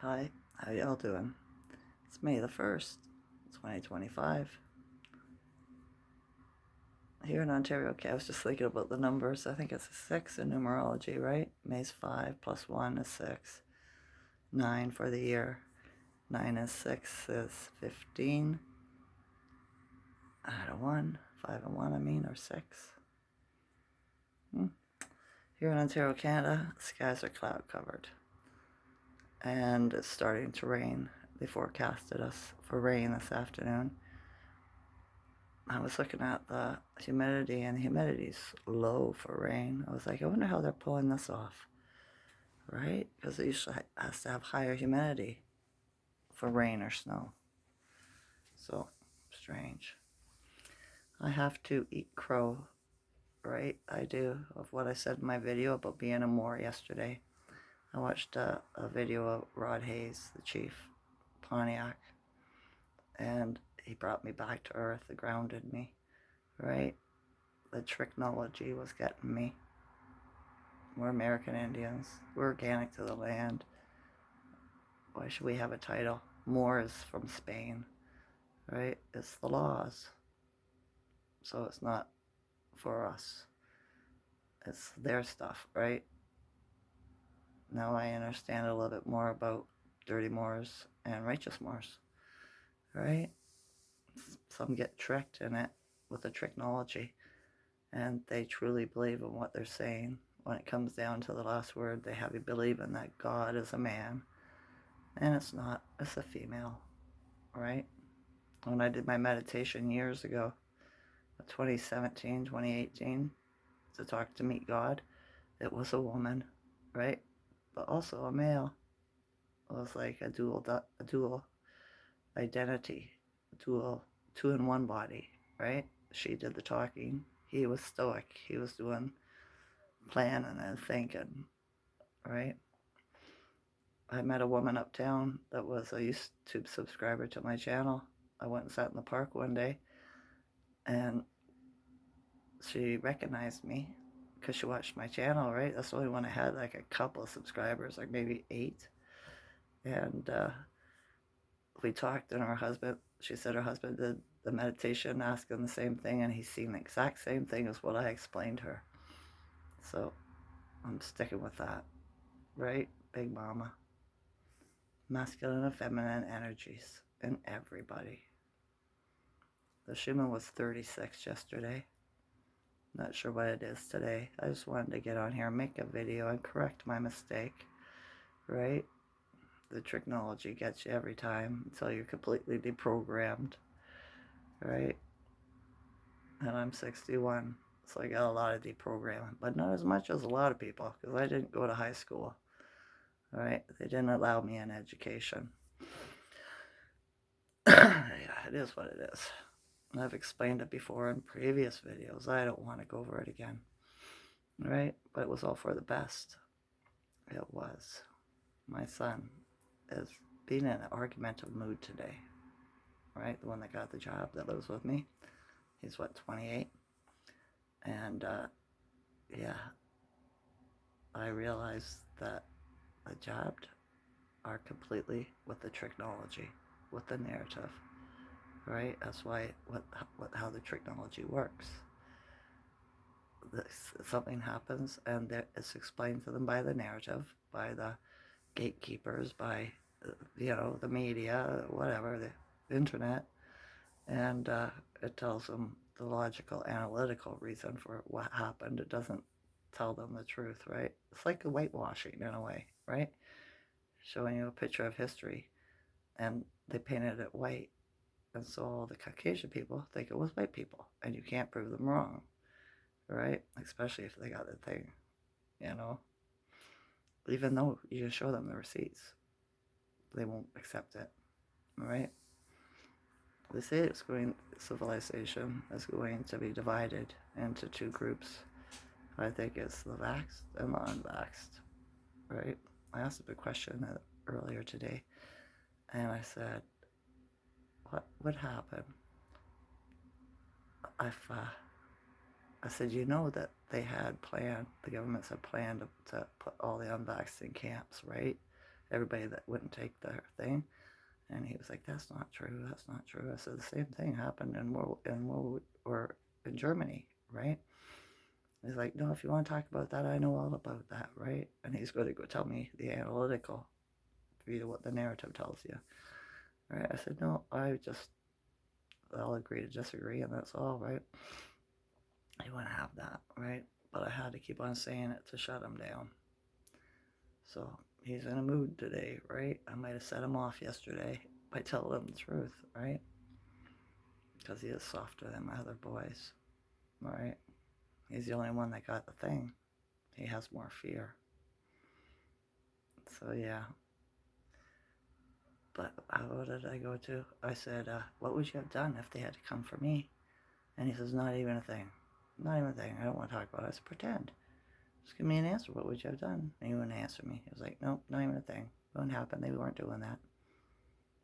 Hi, how y'all doing? It's May the 1st, 2025. Here in Ontario, okay, I was just thinking about the numbers. I think it's a 6 in numerology, right? May's 5 plus 1 is 6. 9 for the year. 9 is 6 is 15. Add a 1. 5 and 1, or 6. Here in Ontario, Canada, skies are cloud covered. And it's starting to rain. They forecasted us for rain this afternoon. I was looking at the humidity, and the humidity's low for rain. I was like, I wonder how they're pulling this off, right? Because it usually has to have higher humidity for rain or snow. So, strange. I have to eat crow, right? I do, of what I said in my video about being a Moor yesterday. I watched a video of Rod Hayes, the chief, Pontiac, and he brought me back to earth, it grounded me, right? The technology was getting me. We're American Indians. We're organic to the land. Why should we have a title? Moor is from Spain, right? It's the laws. So it's not for us. It's their stuff, right? Now I understand a little bit more about dirty Moors and righteous Moors, right? Some get tricked in it with the technology, and they truly believe in what they're saying. When it comes down to the last word, they have you believing that God is a man, and it's not. It's a female, right? When I did my meditation years ago, 2017, 2018, to meet God, it was a woman, right? But also a male. It was like a dual identity, a dual two in one body, right? She did the talking. He was stoic. He was doing planning and thinking, right? I met a woman uptown that was a YouTube subscriber to my channel. I went and sat in the park one day, and she recognized me because she watched my channel, right? That's the only one I had like a couple of subscribers, like maybe 8. And we talked, and she said her husband did the meditation, asking the same thing, and he's seen the exact same thing as what I explained to her. So I'm sticking with that, right? Big Mama. Masculine and feminine energies in everybody. The Schuman was 36 yesterday. Not sure what it is today. I just wanted to get on here and make a video and correct my mistake, right? The technology gets you every time until you're completely deprogrammed, right? And I'm 61, so I got a lot of deprogramming, but not as much as a lot of people, because I didn't go to high school, right? They didn't allow me an education. Yeah, it is what it is. I've explained it before in previous videos. I don't want to go over it again, right? But it was all for the best. It was. My son is being in an argumentative mood today, right? The one that got the job that lives with me. He's, 28? And, yeah, I realized that the jobs are completely with the technology, with the narrative, right? That's why, how the technology works. Something happens, and it's explained to them by the narrative, by the gatekeepers, by the media, whatever, the internet, and it tells them the logical, analytical reason for what happened. It doesn't tell them the truth, right? It's like a whitewashing in a way, right? Showing you a picture of history, and they painted it white, and so all the Caucasian people think it was white people, and you can't prove them wrong, right? Especially if they got the thing, even though you show them the receipts, they won't accept it, right? They say civilization is going to be divided into 2 groups. I think it's the vaxxed and the unvaxxed, right? I asked a big question earlier today, and I said, what would happen if, I said, that they had planned, the governments had planned to put all the unvaxxed in camps, right? everybody that wouldn't take their thing. And he was like, "That's not true. That's not true." I said, "The same thing happened or in Germany, right?" He's like, "No, if you want to talk about that, I know all about that, right?" And he's going to go tell me the analytical view, what the narrative tells you, right? I said, "No, I'll agree to disagree, and that's all, right?" I want to have that, right? But I had to keep on saying it to shut him down. So he's in a mood today, right? I might have set him off yesterday by telling him the truth, right? Because he is softer than my other boys, right? He's the only one that got the thing. He has more fear. So yeah. But how did I go to? I said, "What would you have done if they had to come for me?" And he says, "Not even a thing. Not even a thing. I don't want to talk about it." I said, "Pretend. Just give me an answer. What would you have done?" And he wouldn't answer me. He was like, "Nope, not even a thing. It wouldn't happen. They weren't doing that."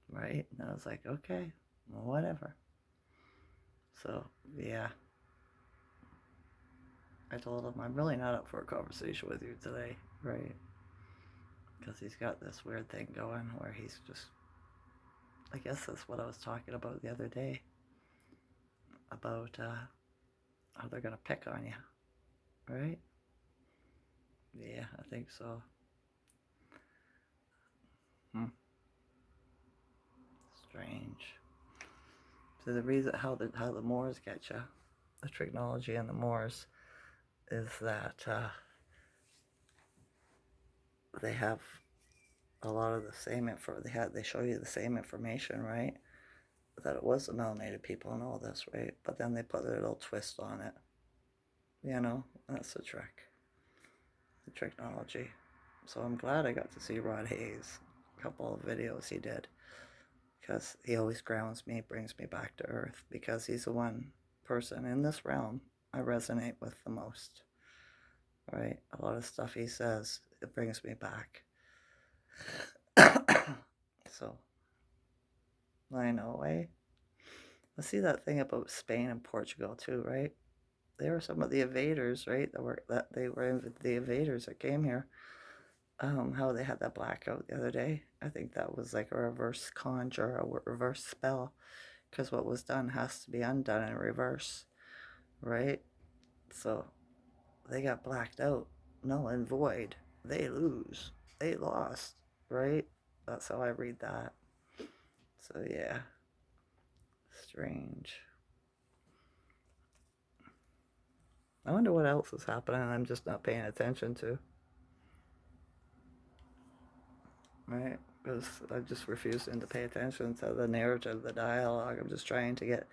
Right? And I was like, "Okay, well, whatever." So, yeah. I told him, "I'm really not up for a conversation with you today." Right? Because he's got this weird thing going where he's just, I guess that's what I was talking about the other day, about how they're going to pick on you. Right? Yeah, I think so. Hmm. Strange. So the reason how the Moors get you, the technology and the Moors, is that they have a lot of the same info. They show you the same information, right? That it was the melanated people and all this, right? But then they put a little twist on it. That's the trick. The technology. So I'm glad I got to see Rod Hayes, a couple of videos he did, because he always grounds me, brings me back to earth, because he's the one person in this realm I resonate with the most, right? A lot of stuff he says, it brings me back. So, I know, eh? I see that thing about Spain and Portugal too, right? They were some of the invaders, right? They were the invaders that came here. How they had that blackout the other day. I think that was like a reverse conjure, a reverse spell, because what was done has to be undone in reverse, right? So they got blacked out, null and void. They lose. They lost, right? That's how I read that. So yeah, strange. I wonder what else is happening I'm just not paying attention to, right? Because I'm just refusing to pay attention to the narrative, the dialogue. I'm just trying to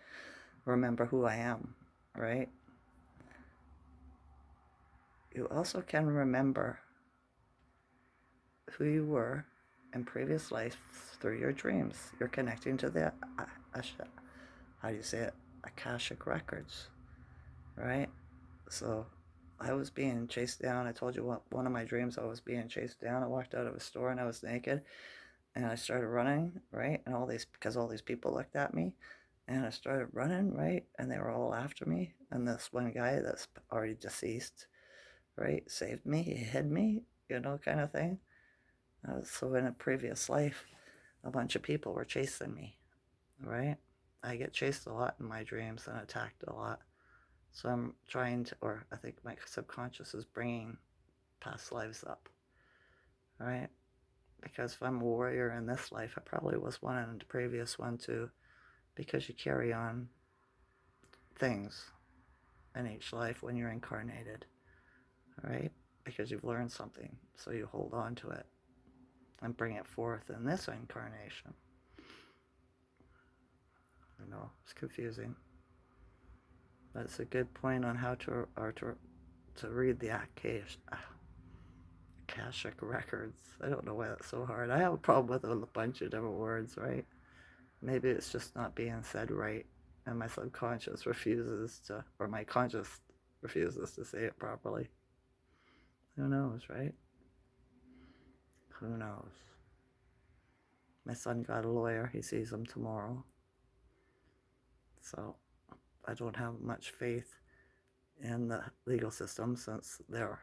remember who I am, right? You also can remember who you were in previous lives through your dreams. You're connecting to the, how do you say it? Akashic records, right? So I was being chased down. I told you one of my dreams, I was being chased down. I walked out of a store and I was naked and I started running, right? And because all these people looked at me and I started running, right? And they were all after me. And this one guy that's already deceased, right, saved me. He hid me, kind of thing. So in a previous life, a bunch of people were chasing me, right? I get chased a lot in my dreams and attacked a lot. So I'm trying to, or I think my subconscious is bringing past lives up, right? Because if I'm a warrior in this life, I probably was one in the previous one too, because you carry on things in each life when you're incarnated, right? Because you've learned something, so you hold on to it and bring it forth in this incarnation. It's confusing. That's a good point on how to read the Akashic records. I don't know why that's so hard. I have a problem with a bunch of different words, right? Maybe it's just not being said right, and my subconscious refuses to, or my conscious refuses to say it properly. Who knows, right? Who knows? My son got a lawyer. He sees him tomorrow. So I don't have much faith in the legal system since they're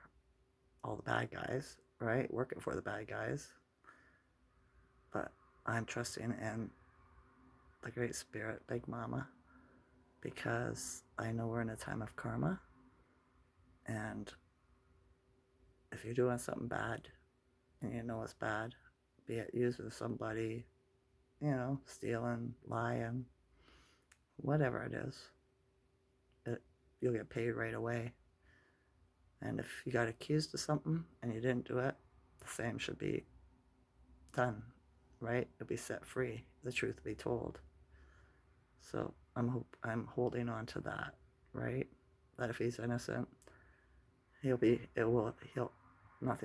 all the bad guys, right? Working for the bad guys. I'm trusting in the Great Spirit, Big Mama, because I know we're in a time of karma. And if you're doing something bad and you know it's bad, be it using somebody, stealing, lying, whatever it is, you'll get paid right away. And if you got accused of something and you didn't do it, the same should be done, right? You'll be set free, the truth be told. So I'm holding on to that, right? That if he's innocent, nothing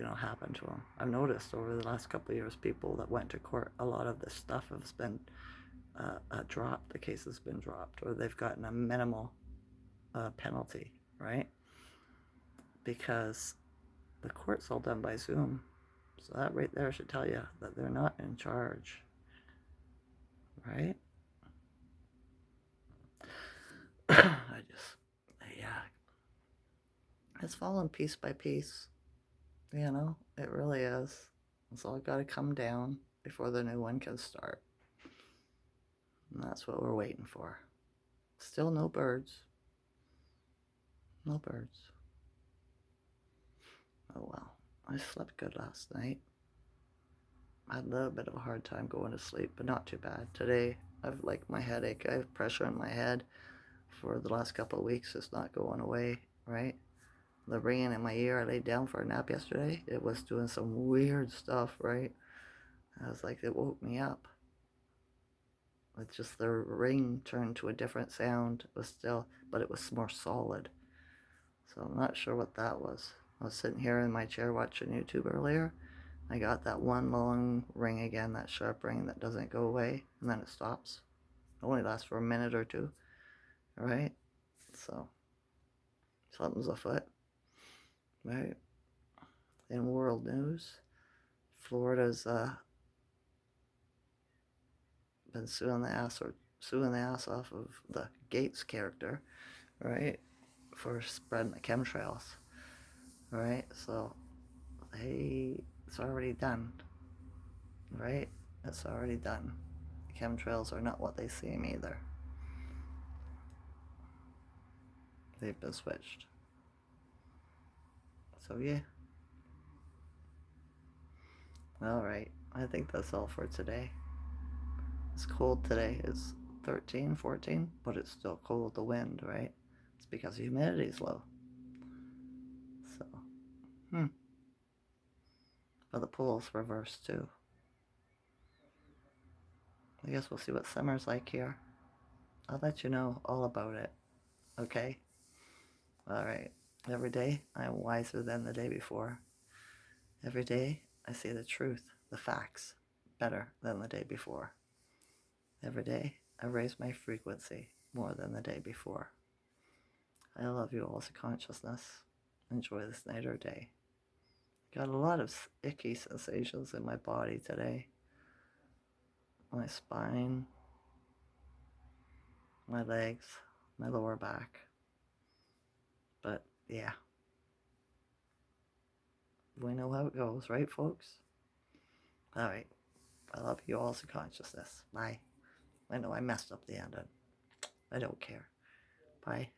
will happen to him. I've noticed over the last couple of years, people that went to court, a lot of this stuff has been dropped. The case has been dropped, or they've gotten a minimal penalty, right? Because the court's all done by Zoom. So that right there should tell you that they're not in charge, right? Yeah, it's fallen piece by piece. It really is. It's all got to come down before the new one can start. And that's what we're waiting for. Still no birds. No birds. Oh well. I slept good last night. I had a little bit of a hard time going to sleep, but not too bad. Today, I've my headache. I have pressure in my head for the last couple of weeks. It's not going away, right? The ringing in my ear, I laid down for a nap yesterday. It was doing some weird stuff, right? I was like, it woke me up. It's just the ring turned to a different sound. It was still, but it was more solid. So I'm not sure what that was. I was sitting here in my chair watching YouTube earlier. I got that one long ring again, that sharp ring that doesn't go away, and then it stops. It only lasts for a minute or two, right? So something's afoot, right? In world news, Florida's been suing the ass off of the Gates character, right, for spreading the chemtrails, right? So it's already done, right? It's already done. Chemtrails are not what they seem either. They've been switched. So yeah. All right. I think that's all for today. It's cold today. It's 13, 14, but it's still cold. The wind, right? It's because the humidity's low. So, but the pool's reversed too. I guess we'll see what summer's like here. I'll let you know all about it. Okay? All right. Every day I'm wiser than the day before. Every day I see the truth, the facts, better than the day before. Every day I raise my frequency more than the day before. I love you all to consciousness. Enjoy this night or day. Got a lot of icky sensations in my body today. My spine, my legs, my lower back. But yeah, we know how it goes, right, folks? All right. I love you all to consciousness. Bye. I know I messed up the ending. I don't care. Bye.